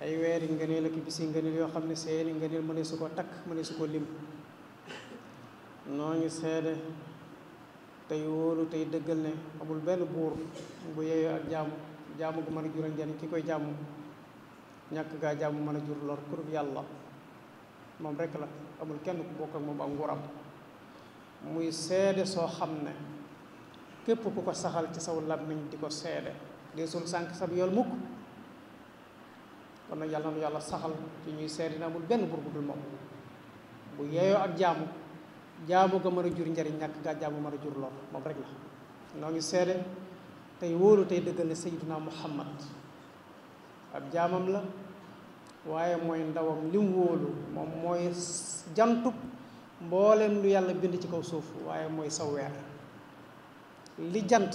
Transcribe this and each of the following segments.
ay weeri ngëneel ak bisi ngëneel yoo xam ne seeni ngëneel mëne su ko takk mëne su ko lim. noo ngi seede tey wóolu tey dëggal ne amul benn buur bu yeyoo ak jaamu gu mën a jural njariñ ki koy jaamu ñàkk gaa jaamu mën a jur lor ku dul yàlla moom rekk la, amul kenn ku bokk ak moom ak nguuram. muy seede soo xam ne képp ku ko saxal ci saw làmmiñ di ko seede deesul sànq sab yool mukk. kon nag yàlla na yàlla saxal ci ñuy seede ne amul benn buur bu dul moom bu yeyoo ak jaamu ga mën a jur njariñ ñàkk gaa jaamu mën a jur lor moom rek la. noo ngi seede tey wóolu tey dëggal ne sayyiduna Muhammad ab jaamam la waaye mooy ndawam lim wóolu moom mooy jantub mboolem lu yàlla bind ci kaw suuf waaye mooy saw weer. li jant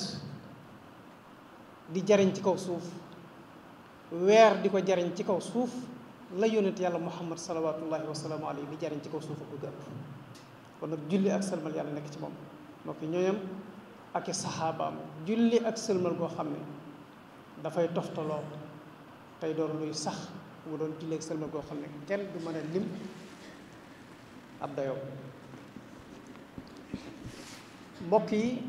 di jariñ ci kaw suuf weer di ko jariñ ci kaw suuf la yónnent yàlla Muhammad salawaatullahi wa salaamu alayhi di jariñ ci kaw suuf ak lu gëpp. kon nag julli ak sëlmal yàlla nekk ci moom moo ki ñooñam ak i saxaabaam julli ak sëlmal goo xam ne dafay toftaloo tey doon luy sax mu doon julli ak sëlmal goo xam ne kenn du mën a lim ab dayoo. mbokk yi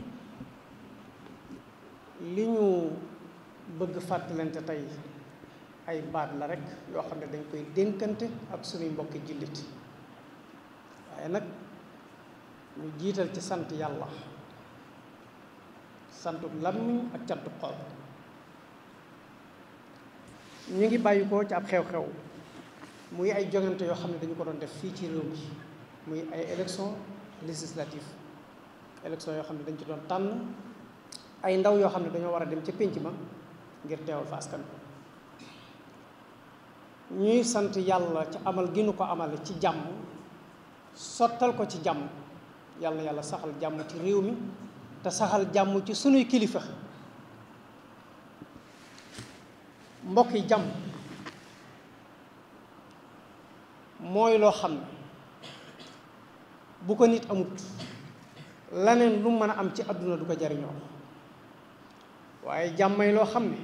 li ñu bëgg fàttalante tey ay baat la rek yoo xam ne dañ koy dénkante ak suñuy mbokki jullit waaye nag ñu jiital ci sant yàlla santu làmmiñ ak cantu xol. ñu ngi bàyyi ko ci ab xew-xew muy ay jongante yoo xam ne dañu ko doon def fii ci réew mi muy ay élection législative élection yoo xam ne dañ ci doon tànn ay ndaw yoo xam ne dañoo war a dem ca pénc ma ngir teewal fa askan ñuy sant yàlla ci amal gi nu ko amale ci jàmm sottal ko ci jàmm. yàlla na yàlla saxal jàmm ci réew mi te saxal jàmm ci sunuy kilifa. mbokk yi jàmm mooy loo xam ne bu ko nit amut laneen lu mën a am ci àdduna du ko jariñoo waaye jàmmay loo xam ne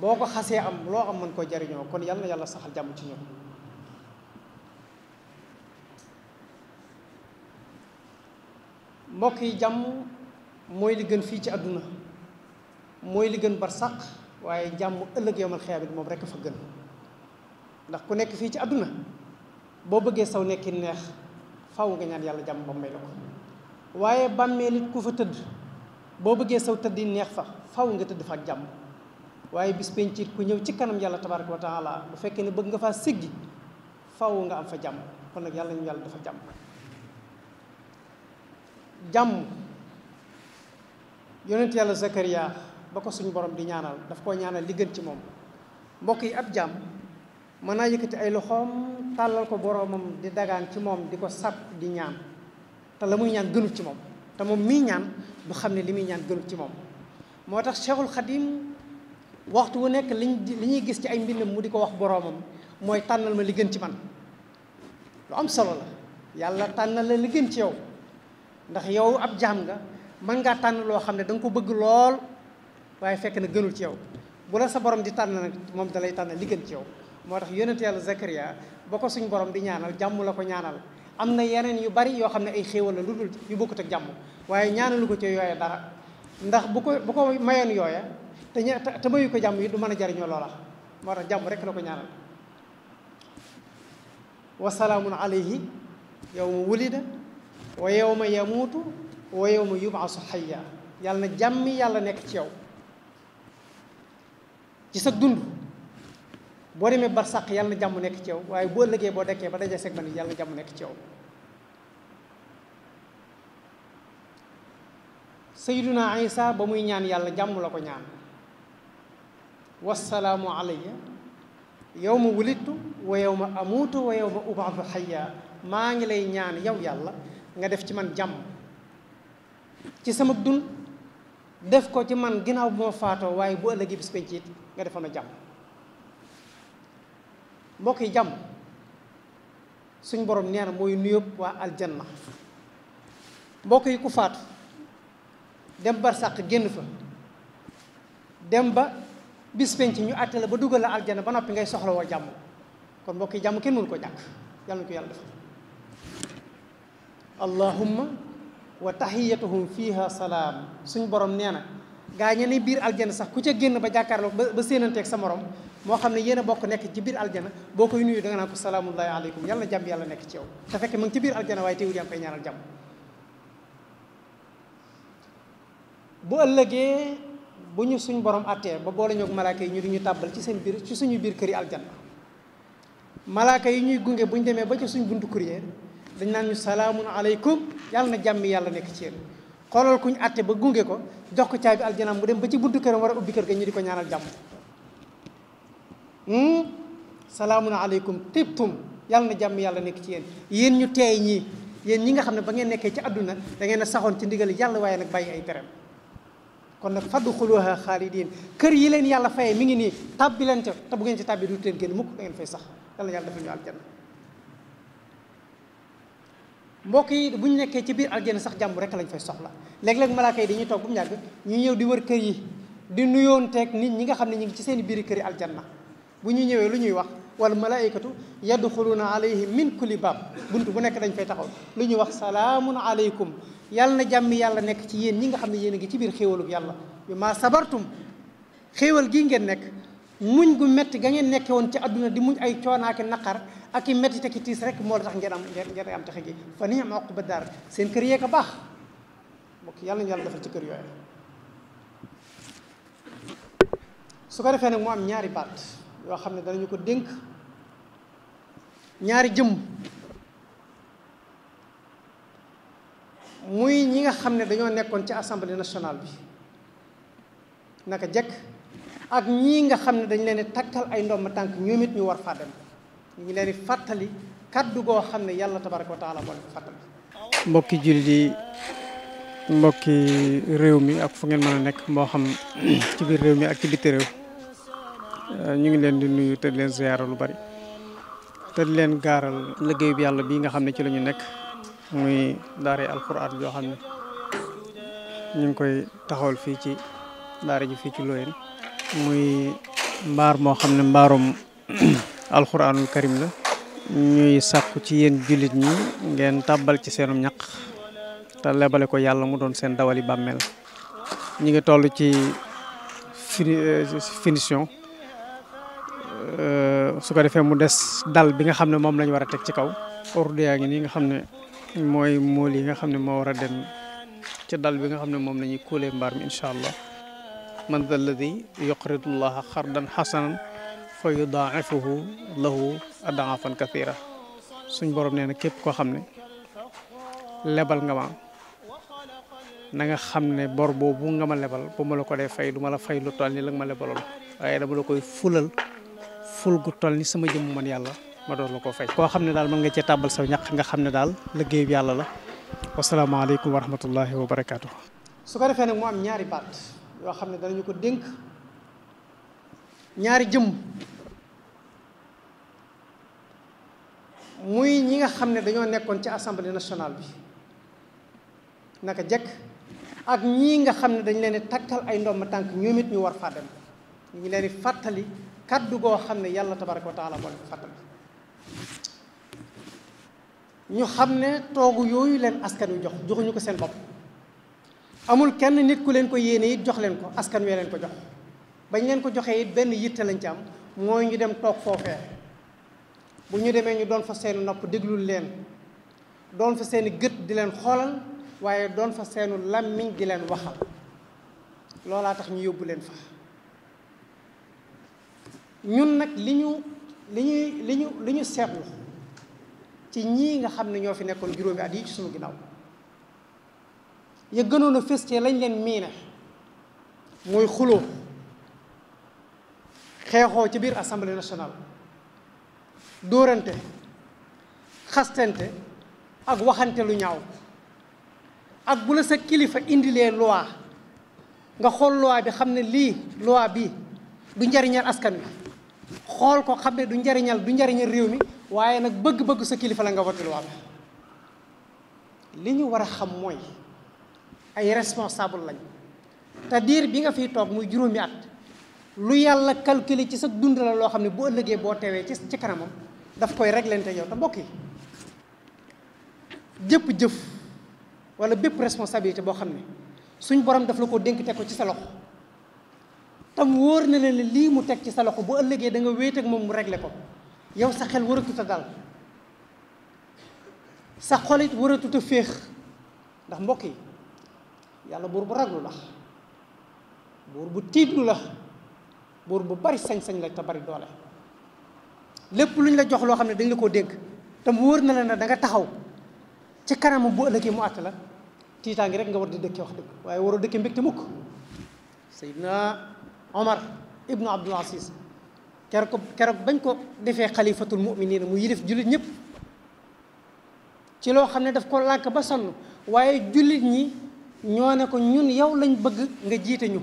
boo ko xasee am loo am mën koo jariñoo kon yàlla na yàlla saxal jàmm ci ñoom. mbokk yi jàmm mooy li gën fii ci àdduna mooy li gën barsàq waaye jàmm ëllëg yowmal xiyaamit moom rekk fa gën ndax ku nekk fii ci àdduna boo bëggee saw nekki neex faw nga ñaan yàlla jàmm ba may la ko waaye bàmmeel it ku fa tëdd boo bëggee saw tëdd neex fa faw nga tëdd fa ak jàmm waaye bis penc it ku ñëw ci kanam yàlla tabaaraka wa taala bu fekkee ne bëgg nga faa siggi faw nga am fa jàmm kon nag yàlla ñu yàlla dafa jàmm. jàmm yonent yàlla Zakariya ba ko suñu borom di ñaanal daf koo ñaanal li gën ci moom. mbokk yi ab jàmm mën naa yëkkati ay loxoom tàllal ko boromam di dagaan ci moom di ko sàkk di ñaan te la muy ñaan gënut ci moom te moom mii ñaan du xam ne li muy ñaan gënut ci moom. moo tax Cheikhul Khadim waxtu wu nekk li ñuy gis ci ay mbindam mu di ko wax boromam mooy tànnal ma li gën ci man. lu am solo la yàlla tànnal la li gën ci yow. ndax yow ab jaam nga mën ngaa tànn loo xam ne da nga ko bëgg lool waaye fekk na gënul ci yow bu la sa borom di tànn nag moom dalay tànn li gën ci yow. moo tax yonent yàlla Zakariya ba ko suñ borom di ñaanal jàmm la ko ñaanal am na yeneen yu bari yoo xam ne ay xéewal la lu dul yu bokkut ak jàmm waaye ñaanalu ko ci yooya dara ndax bu ko mayoon yooya te mayu ko jàmm yi du mën a jariñoo loola moo tax jàmm rek la ko ñaanal. wa salaamun alayhi yawma wulida wa yawma yamuutu wa yawma yub'asu hayya yàlla na jàmmi yàlla nekk ci yow ci sa dund boo demee barsàq yàlla na jàmm nekk ci yow waaye boo ëllëgee boo dekkee ba dajee seg man yàlla na jàmm nekk ci yow. Sayyiduna Isa ba muy ñaan yàlla jàmm la ko ñaan wassalaamu alayya yawma wulidtu wa yawma amuutu wa yawma ub'athu hayya maa ngi lay ñaan yow yàlla nga def ci man jàmm ci sama dund def ko ci man ginnaaw bu ma faatoo waaye bu ëllëgee bis penc it nga defoon na jàmm. mbokk yi jàmm suñ borom nee na mooy nuyób waa aljanna. mbokk yi ku faatu dem barsàq génn fa dem ba bis penc ñu àtte la ba dugal la aljana ba noppi ngay soxla woo jàmm. kon mbokk yi jàmm kenn mënu ko ñàkk yàlla na ko yàlla defal. allahumma wa tahiyatuhum fiha salaam. suñ borom nee na gaa ñe ne biir aljana sax ku ca génn ba jàkkaarloo ba séenanteeg sa morom moo xam ne yéen a bokk nekk ci biir aljana boo koy nuyu da nga naan ko salaamullahi aleykum yàlla na jàmm yàlla nekk ci yow te fekk mu ngi ci biir aljana waaye teewul yaa ngi koy ñaanal jàmm. bu ëllëgee bu ñu suñ borom attee ba boole ñoog malaaka yi ñu di ñu tàbbal ci seen biir ci suñu biir kër yi aljanna malaaka yi ñuy gunge bu ñu demee ba ci suñ buntu courrier dañ naan ñu salaamun aleykum yàlla na jàmmi yàlla nekk ci yéen. xoolal kuñ atte ba gunge ko jox ko caabi aljanaam mu dem ba ci buntu këram war a ubbi kër ga ñu di ko ñaanal jàmm. salaamun aleykum tibtum yàlla na jàmm yàlla nekk ci yéen. yéen ñu teey ñii yéen ñi nga xam ne ba ngeen nekkee ci àdduna da ngeen a saxoon ci ndigal yàlla waaye nag bàyyi ay tereem. kon nag fadxuluha xaalidin kër yi leen yàlla fayee mi ngi nii tàbbi leen ca te bu ngeen ci tàbbi du leen génn mukk da ngeen fay sax yàlla yàlla defal ñu aljanna. mbokk yi bu ñu nekkee ci biir aljanna sax jàmm rek lañ fay soxla léeg-léeg malaaka yi dañuy toog bu mu yàgg ñu ñëw di wër kër yi di nuyoonteeg nit ñi nga xam ne ñu ngi ci seen biiri kër yi aljanna. bu ñu ñëwee lu ñuy wax wal malaikatu yadxuluuna alayhim min kulli baab bunt bu nekk dañ fay taxaw lu ñuy wax salaamun aleykum yàlla na jàmmi yàlla nekk ci yéen ñi nga xam ne yéen a ngi ci biir xéewalug yàlla bi ma sabartum xéewal gii ngeen nekk muñ gu metti ga ngeen nekke woon ci àdduna di muñ ay coonaaki naqar ak i metti te ki tiis rek moo tax ngeen am taxe gi fa ni'ma uqba daar seen kër yee ko baax mbokk yàlla ñu yàlla defal ci kër yooyu. su ko defee nag mu am ñaari baat yoo xam ne danañu ko dénk ñaari jëmm muy ñi nga xam ne dañoo nekkoon ci assemblée nationale bi naka jekk ak ñii nga xam ne dañ leen di takkal ay ndomba tànk ñoom it ñu war faa dem ñu ngi leen di fàttali kaddu goo xam ne yàlla tabaraka wa taala moo leen ko fàttali. mbokki jullit yi mbokki réew mi ak fu ngeen mën a nekk moo xam ci biir réew mi ak ci bitti réew ñu ngi leen di nuyu te di leen ziyaara lu bari te di leen gaaral liggéey bi yàlla bii nga xam ne ci la ñu nekk muy daara alxuraan yoo xam ne ñu ngi koy taxawal fii ci daara ji fii ci Loyeen muy mbaar moo xam ne mbaarum alxuraanul karim la ñuy sàkku ci yéen jullit ñi ngeen tàbbal ci seenum ñaq te lebale ko yàlla mu doon seen dawali bàmmeel ñi ngi toll ci finition su ko defee mu des dal bi nga xam ne moom lañ war a teg ci kaw ordu yaa ngi nii nga xam ne mooy mool yi nga xam ne moo war a dem ci dal bi nga xam ne moom la ñuy kóolee mbaar mi incha allah man dha alladi yuqridu llaha xardan xasanan fa yudaa'ifuhu lahu adaafan kathira suñ borom nee na képp koo xam ne lebal nga ma na nga xam ne bor boobu nga ma lebal bu ma la ko dee fay du ma la fay lu toll ni la nga ma lebaloon waaye dama la koy fulal ful gu toll ni sama jëmm man yàlla ma doon la ko fay. koo xam ne daal mën nga cee tàbbal sa ñaq nga xam ne daal liggéey bi yàlla la wasalaamaaleykum wa rahmatullahi wa barakaatu. su ko defee nag mu am ñaari baat yoo xam ne danañu ko dénk ñaari jëmm muy ñi nga xam ne dañoo nekkoon ci assemblée nationale bi naka jekk ak ñii nga xam ne dañ leen di takkal ay ndomba tànk ñoom it ñu war faa dem ñu ngi leen di fàttali kaddu goo xam ne yàlla tabaraka wa taala moo leen ko fàttali ñu xam ne toogu yooyu leen askan wi joxuñu ko seen bopp amul kenn nit ku leen ko yéene it jox leen ko askan wee leen ko jox bañ leen ko joxee it benn yitte lañ ci am mooy ñu dem toog foofee bu ñu demee ñu doon fa seeni nopp déglul leen doon fa seeni gët di leen xoolal waaye doon fa seenu làmmiñ di leen waxal loolaa tax ñu yóbbu leen fa ñun nag li ñu seetlu ci ñii nga xam ne ñoo fi nekkoon juróomi at yi ci sunu ginnaaw ya gënoon a fës ci lañ leen miine mooy xuloo xeexoo ci biir assemblée nationale dóorante xastante ak waxante lu ñaaw ak bu la sa kilifa indilee loi nga xool loi bi xam ne lii loi bi du njariñal askan wi xool ko xam ne du njariñal réew mi waaye nag bëgg-bëgg sa kilifa la nga voté loi bi li ñu war a xam mooy ay responsable lañ te diir bi nga fiy toog muy juróomi at lu yàlla calculer ci sa dund la loo xam ne bu ëllëgee boo teewee ci kanamam daf koy réglente yow te mbokk yi jëpp jëf wala bépp responsabilité boo xam ne suñ borom daf la ko dénk teg ko ci sa loxo tam wóor na leen lii mu teg ci sa loxo bu ëllëgee da nga wéet ak moom mu réglé ko yow sa xel waratut a dal sa xolit waratut a féex ndax mbokk yi yàlla buur bu raglu la buur bu tiitlu la buur bu bari sañ-sañ la te bari doole lépp lu ñu la jox loo xam ne dañ la koo dénk te mu wóor na la ne da nga taxaw ci kanamam bu ëllëgee mu àtt la tiitaa ngi rek nga war di dëkkee wax dëgg waaye waroo dëkkee mbégte mukk Seydina Omar ibnu Abdul Aziz keroog bañ ko defee xalifatul mu'minin mu yilif jullit ñëpp ci loo xam ne daf ko lànk ba sonn waaye jullit ñi ñoo ne ko ñun yow lañ bëgg nga jiite ñu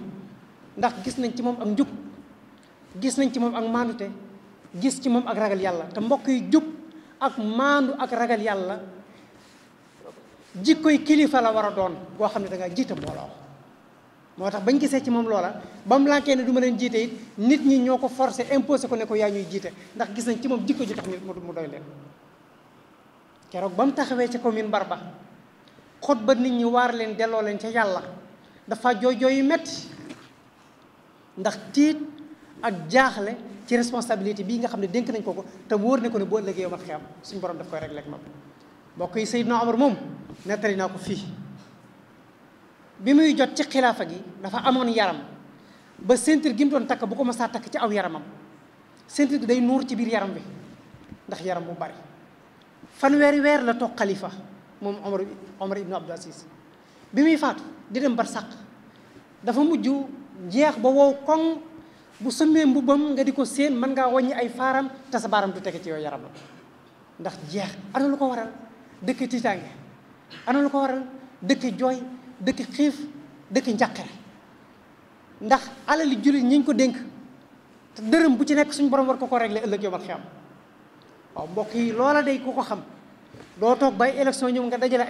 ndax gis nañ ci moom ak njub gis nañ ci moom ak maandute gis ci moom ak ragal yàlla te mbokk yi jub ak maandu ak ragal yàlla jikkoy kilifa la war a doon boo xam ne da ngaa jiite mbooloo moo tax bañ gisee ci moom loola ba mu lànkee ne du ma leen jiite it nit ñi ñoo ko forcé imposé ko ne ko yaa ñuy jiite ndax gis nañ ci moom jikko ji tax mu doy leen keroog ba mu taxawee ca commune Barba xutba nit ñi waar leen delloo leen ca yàlla dafa jooy jooy yu metti ndax tiit ak jaaxle ci responsabilité bii nga xam ne dénk nañ ko te mu wóor ne ko ne boo ëllëgee yow ma xiyam suñu borom daf koy réglé ak moom mbokk yi Seydina Omar moom nettali naa ko fii bi muy jot ci xilaafa gi dafa amoon yaram ba ceinture gi mu doon takk bu ko mësaa takk ci aw yaramam ceinture gi day nuur ci biir yaram bi ndax yaram bu bari fanweeri weer la toog xalifa moom Omar ibnu Abdul Aziz bi muy faatu di dem barsàq dafa mujj jeex ba wow koŋ bu sëmmee mbubbam nga di ko séen mën ngaa wàññi ay faaram te sa baaram du tege ci yow yaram la ndax jeex ana lu ko waral dëkk tiitaange ana lu ko waral dëkk jooy dëkk xiif dëkk njàqare ndax alali jullit ñi ñu ko dénk te dërëm bu ci nekk suñu borom war ko réglé ëllëg yomal xiyam waaw mbokk yi loola day ku ko xam doo toog bay élection ñëw nga dajale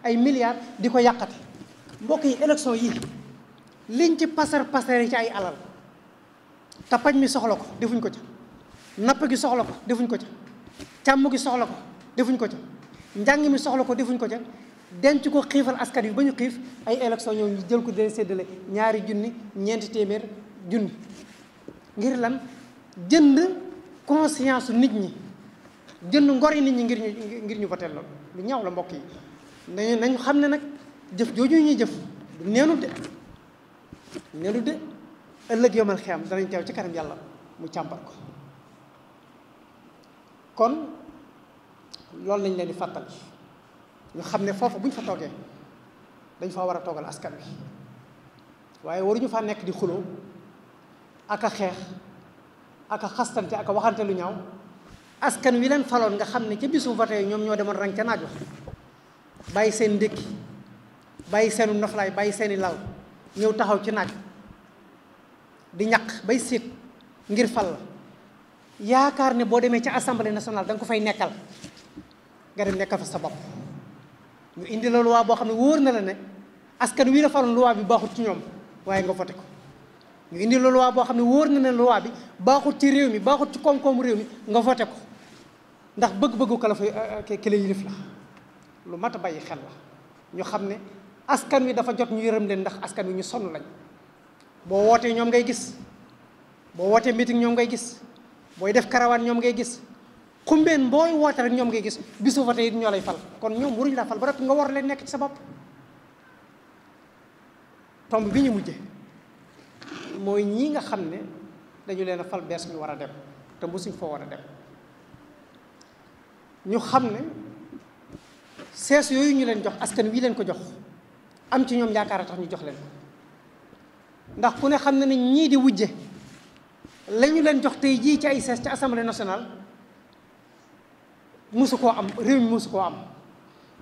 ay milliards di ko yàqate mbokk yi élection yi liñ ci pasare ci ay alal te paj mi soxla ko defuñ ko ca napp gi soxla ko defuñ ko ca càmm gi soxla ko defuñ ko ca njàng mi soxla ko defuñ ko ca denc ko xiifal askan wi ba ñu xiif ay élection ñëw ñu jël ko di leen séddale 2 junni 4 téeméer junni ngir lan jënd conscience nit ñi jënd ngori nit ñi ngir ñu voté loolu lu ñaaw la mbokk yi nañu xam ne nag jëf jooju ñuy jëf du neenu de ëllëg yomal xiyam danañ teew ci kanam yàlla mu càmbar ko kon loolu lañ leen di fàttali ñu xam ne foofu bu ñu fa toogee dañ fa war a toogal askan wi waaye waruñu faa nekk di xuloo ak a xeex ak a xastante ak a waxante lu ñaaw askan wi leen faloon nga xam ne ca bisu vote ñoom ñoo demoon rang ca naaj wax bàyyi seen ndékki bàyyi seenu noflaay bàyyi seeni lal ñëw taxaw ci naaj di ñaq bay siit ngir fal la yaakaar ne boo demee ca assemblée nationale da nga ko fay nekkal nga dem nekkal fa sa bopp ñu indi la loi boo xam ne wóor na la ne askan wi la faloon loi bi baaxut ci ñoom waaye nga voté ko ñu indi la loi boo xam ne wóor na ne loi bi baaxut ci réew mi baaxut ci koom-koomu réew mi nga voté ko ndax bëgg-bëggu ka la fa ki la yilif la lu mat a bàyyi xel la ñu xam ne askan wi dafa jot ñu yërëm leen ndax askan wi ñu sonn lañ boo wootee ñoom ngay gis boo wootee meeting ñoom ngay gis booy def karawaan ñoom ngay gis xumbeen booy woote rek ñoom ngay gis bisu vote yi ñoo lay fal kon ñoom waruñu laa fal ba rek nga war leen nekk ci sa bopp tomb bi ñu mujje mooy ñii nga xam ne dañu leen a fal bees ñu war a dem te mosuñ foo war a dem ñu xam ne sees yooyu ñu leen jox askan wi leen ko jox am ci ñoom yaakaar a tax ñu jox leen ndax ku ne xam ne ne ñii di wujje la ñu leen jox tey jii ci ay sees ci assemblée nationale mosu koo am réew mi mosu koo am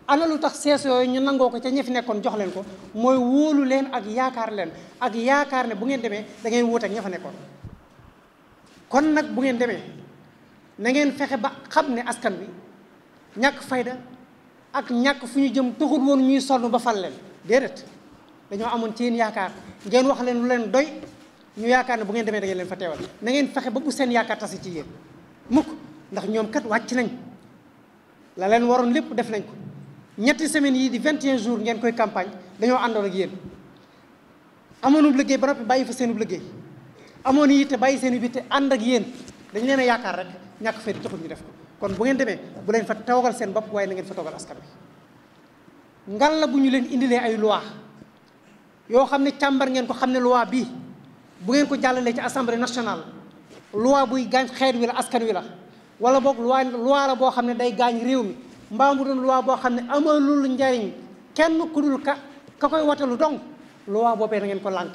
ana lu tax sees yooyu ñu nangoo ko ca ñi fi nekkoon jox leen ko mooy wóolu leen ak yaakaar ne bu ngeen demee da ngeen wuute ak ña fa nekkoon kon nag bu ngeen demee na ngeen fexe ba xam ne askan wi ñàkk fayda ak ñàkk fu ñu jëm taxul woon ñuy sonn ba fal leen déedéet dañoo amoon ci yéen yaakaar ngeen wax leen lu leen doy ñu yaakaar ne bu ngeen demee da ngeen leen fa teewal na ngeen fexe ba bu seen yaakaar tasi ci yéen mukk ndax ñoom kat wàcc nañ la leen waroon lépp def nañ ko ñetti semaines yii di 21 jours ngeen koy campagne dañoo àndoon ak yéen amoonub liggéey ba noppi bàyyi fa seenub liggéey amoon yitte bàyyi seen yitte ànd ak yéen dañ leen a yaakaar rek ñàkk fay taxul ñu def ko kon bu ngeen demee bu leen fa toogal seen bopp waaye na ngeen fa toogal askan bi ngal la bu ñu leen indilee ay loi yoo xam ne càmbar ngeen ko xam ne loi bii bu ngeen ko jàllalee ci assemblée nationale loi buy gaañ xeet wi la askan wi la wala boog loi la boo xam ne day gaañ réew mi mbaa mu doon loi boo xam ne amalul njariñ kenn ku dul ka koy watalu dong loi boobee na ngeen ko lànk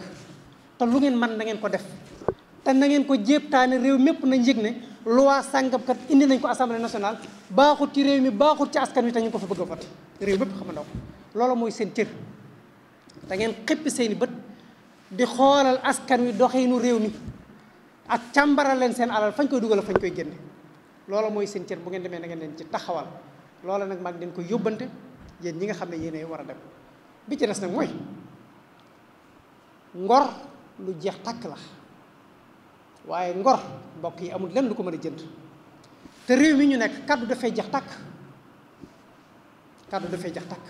te lu ngeen mën na ngeen ko def te na ngeen ko jéebtaane réew mépp nañ yëg ne loi sàngam kat indi nañ ko assemblée nationale baaxut ci réew mi baaxut ci askan wi te ñu ko fa bëgg a voté réew mépp xam ndaw loolu mooy seen cër da ngeen xippi seeni bët di xoolal askan wi doxinu réew mi ak càmbaral leen seen alal fañ koy dugal fañ koy génne loolu mooy seen cër bu ngeen demee na ngeen leen ci taxawal loola nag mag den ko yóbbante yéen ñi nga xam ne yéenay war a dem bi ci des nag mooy ngor lu jeex tàkk la waaye ngor mbokk yi amul lenn lu ko mën a jënd te réew mi ñu nekk kàddu dafay jeex tàkk kàddu dafay jeex tàkk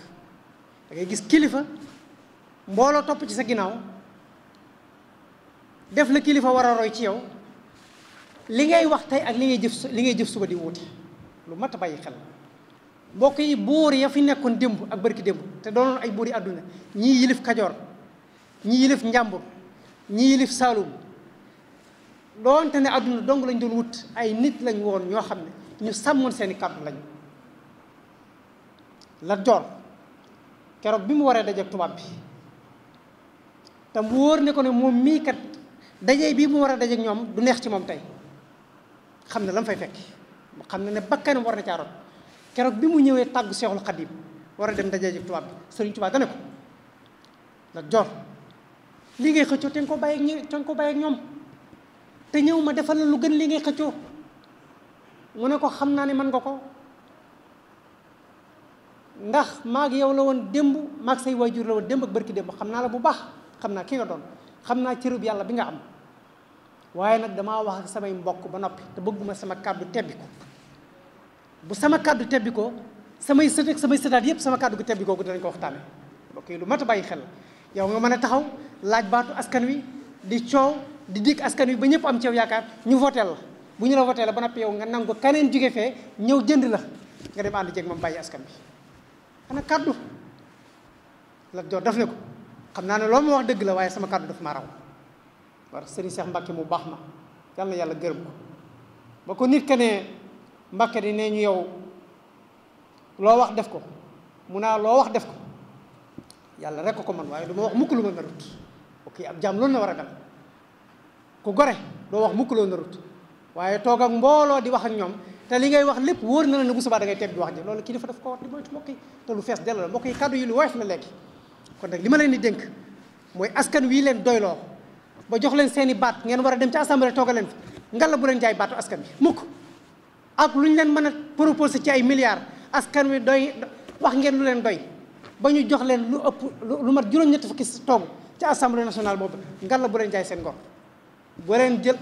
da ngay gis kilifa mbooloo topp ci sa ginnaaw def la kilifa war a roy ci yow li ngay wax tey ak li ngay jëf suba di wuute lu mat a bàyyi xel mbokk yi buur ya fi nekkoon démb ak barki démb te doonoon ay buur yi àdduna ñii yilif Kajoor ñii yilif Njàmbur ñii yilif Saalum doonte ne àdduna dong lañ doon wut ay nit lañ woon ñoo xam ne ñu sàmmoon seeni kàddu lañ Lat Joor keroog bi mu waree dajeek tubaab bi te mu wóor ne ko ne moom mii kat daje bii mu war a dajeek ñoom du neex ci moom tey xam ne la mu fay fekk mu xam ne bakkanam war na caa rot keroog bi mu ñëwee tàggu Seexul Xadiim war a dem dajeek tubaab bi Sëriñ Tuubaa dane ko Lat Joor li ngay xëccoo te nga ko bàyyi ak ñoom te ñëw ma defal la lu gën li ngay xëccoo mu ne ko xam naa ne mën nga ko ndax maag yow la woon démb maag say waajur la woon démb ak barki démb xam naa la bu baax xam naa ki nga doon xam naa cërub yàlla bi nga am waaye nag damaa wax ak samay mbokk ba noppi te bëgguma sama kàddu tebbi ko bu sama kàddu tebbi ko samay sët ak samay sëtaat yépp sama kàddu gu tebbi kooku dinañ ko waxtaane mbokk yi lu mat a bàyyi xel yow nga mën a taxaw laaj baatu askan wi di coow di dikk askan wi ba ñëpp am ci yow yaakaar ñu voteel la bu ñu la voteel la ba noppi yow nga nangu keneen jóge fee ñëw jënd la nga dem ànd jeeg moom bàyyi askan bi ana kàddu Lat Joor daf ne ko xam naa ne loolu ma wax dëgg la waaye sama kàddu daf maa raw war sëriñ Seex Mbàkke mu baax ma yàlla na yàlla gërëm ko ba ko nit ka ne Mbàkke di nee ñu yow loo wax def ko mu naa loo wax def ko yàlla rek ko man waaye du ma wax mukk lu ma narut ok ab jaam loolu na war a dal ku gore doo wax mukk loo narut waaye toog ak mbooloo di wax ak ñoom te li ngay wax lépp wóor na la ne bu subaa da ngay teg di wax ji loolu kilifa daf ko war di moytu mbokk yi te lu fees dell la mbokk yi kàddu yi lu woyof la léegi kon nag li ma leen di dénk mooy askan wii leen doyloo ba jox leen seeni baat ngeen war a dem ci assemblée toogal leen fa ngalla bu leen jaay baatu askan bi mukk ak lu ñu leen mën a proposé ci ay milliards askan wi doy wax ngeen lu leen doy ba ñu jox leen lu ëpp lu mat juróom-ñetti fukki toogu ci assemblée nationale boobu ngalla bu leen jaay seen ngor bu leen jël